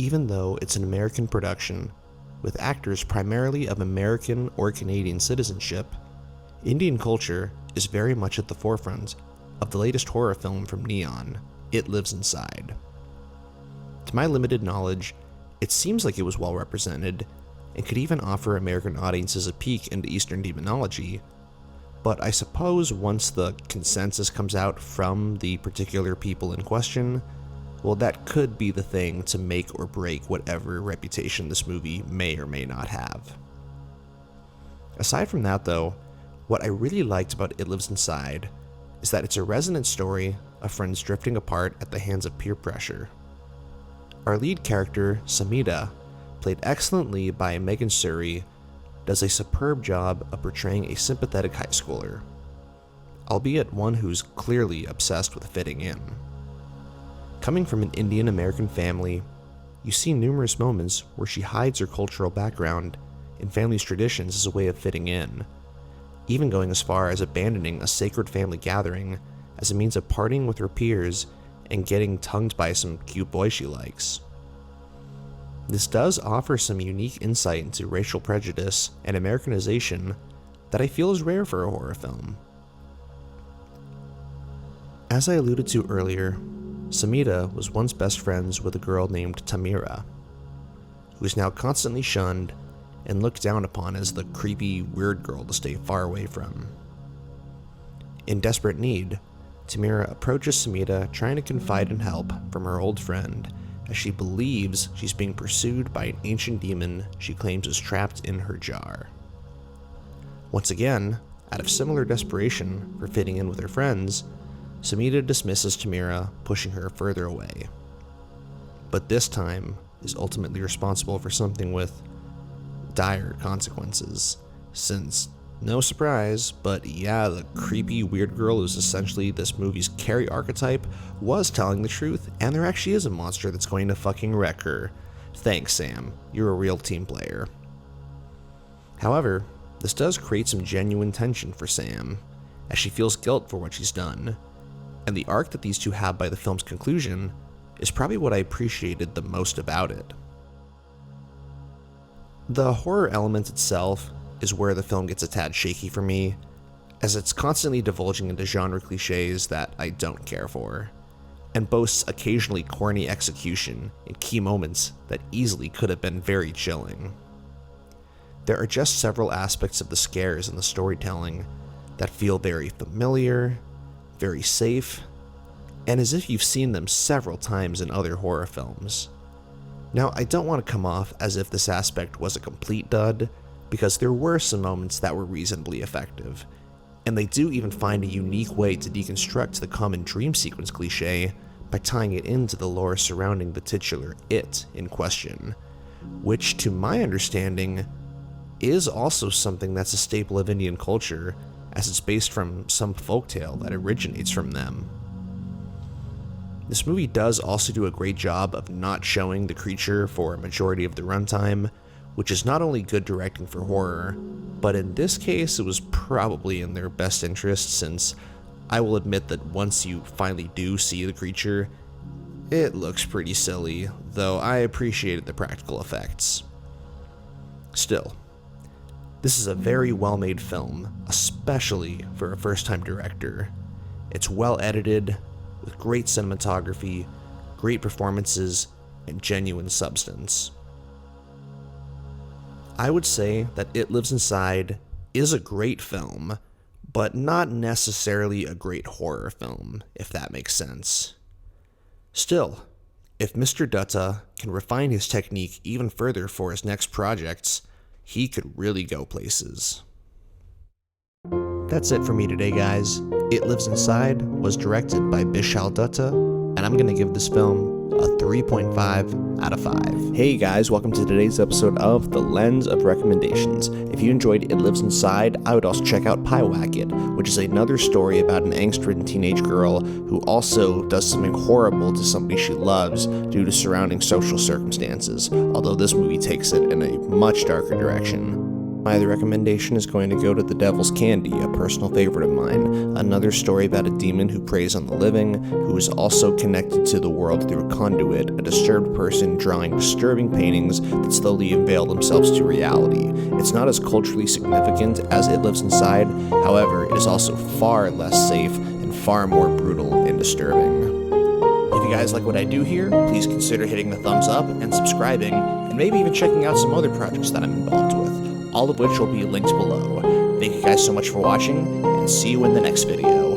even though it's an American production with actors primarily of American or Canadian citizenship, Indian culture is very much at the forefront of the latest horror film from Neon, It Lives Inside. To my limited knowledge, it seems like it was well represented and could even offer American audiences a peek into Eastern demonology, but I suppose once the consensus comes out from the particular people in question, well, that could be the thing to make or break whatever reputation this movie may or may not have. Aside from that though, what I really liked about It Lives Inside is that it's a resonant story of friends drifting apart at the hands of peer pressure. Our lead character, Samita, played excellently by Megan Suri, does a superb job of portraying a sympathetic high schooler, albeit one who's clearly obsessed with fitting in. Coming from an Indian American family, you see numerous moments where she hides her cultural background and family's traditions as a way of fitting in, even going as far as abandoning a sacred family gathering as a means of partying with her peers and getting tongued by some cute boy she likes. This does offer some unique insight into racial prejudice and Americanization that I feel is rare for a horror film. As I alluded to earlier, Samita was once best friends with a girl named Tamira, who is now constantly shunned and looked down upon as the creepy, weird girl to stay far away from. In desperate need, Tamira approaches Samita trying to confide in help from her old friend, as she believes she's being pursued by an ancient demon she claims is trapped in her jar. Once again, out of similar desperation for fitting in with her friends, Samita dismisses Tamira, pushing her further away. But this time is ultimately responsible for something with dire consequences, since, no surprise, but yeah, the creepy weird girl who's essentially this movie's Carrie archetype was telling the truth, and there actually is a monster that's going to fucking wreck her. Thanks, Sam. You're a real team player. However, this does create some genuine tension for Sam, as she feels guilt for what she's done, and the arc that these two have by the film's conclusion is probably what I appreciated the most about it. The horror element itself is where the film gets a tad shaky for me, as it's constantly divulging into genre cliches that I don't care for, and boasts occasionally corny execution in key moments that easily could have been very chilling. There are just several aspects of the scares and the storytelling that feel very familiar, very safe, and as if you've seen them several times in other horror films. Now, I don't want to come off as if this aspect was a complete dud, because there were some moments that were reasonably effective, and they do even find a unique way to deconstruct the common dream sequence cliche by tying it into the lore surrounding the titular It in question, which, to my understanding, is also something that's a staple of Indian culture, as it's based from some folktale that originates from them. This movie does also do a great job of not showing the creature for a majority of the runtime, which is not only good directing for horror, but in this case it was probably in their best interest, since I will admit that once you finally do see the creature, it looks pretty silly, though I appreciated the practical effects. Still, this is a very well-made film, especially for a first-time director. It's well edited, with great cinematography, great performances, and genuine substance. I would say that It Lives Inside is a great film, but not necessarily a great horror film, if that makes sense. Still, if Mr. Dutta can refine his technique even further for his next projects, he could really go places. That's it for me today, guys. It Lives Inside was directed by Bishal Dutta, and I'm going to give this film a 3.5 out of 5. Hey guys, welcome to today's episode of The Lens of Recommendations. If you enjoyed It Lives Inside, I would also check out Pyewacket, which is another story about an angst-ridden teenage girl who also does something horrible to somebody she loves due to surrounding social circumstances, although this movie takes it in a much darker direction. My other recommendation is going to go to The Devil's Candy, a personal favorite of mine, another story about a demon who preys on the living, who is also connected to the world through a conduit, a disturbed person drawing disturbing paintings that slowly unveil themselves to reality. It's not as culturally significant as It Lives Inside, however, it is also far less safe and far more brutal and disturbing. If you guys like what I do here, please consider hitting the thumbs up and subscribing, and maybe even checking out some other projects that I'm involved with, all of which will be linked below. Thank you guys so much for watching, and see you in the next video.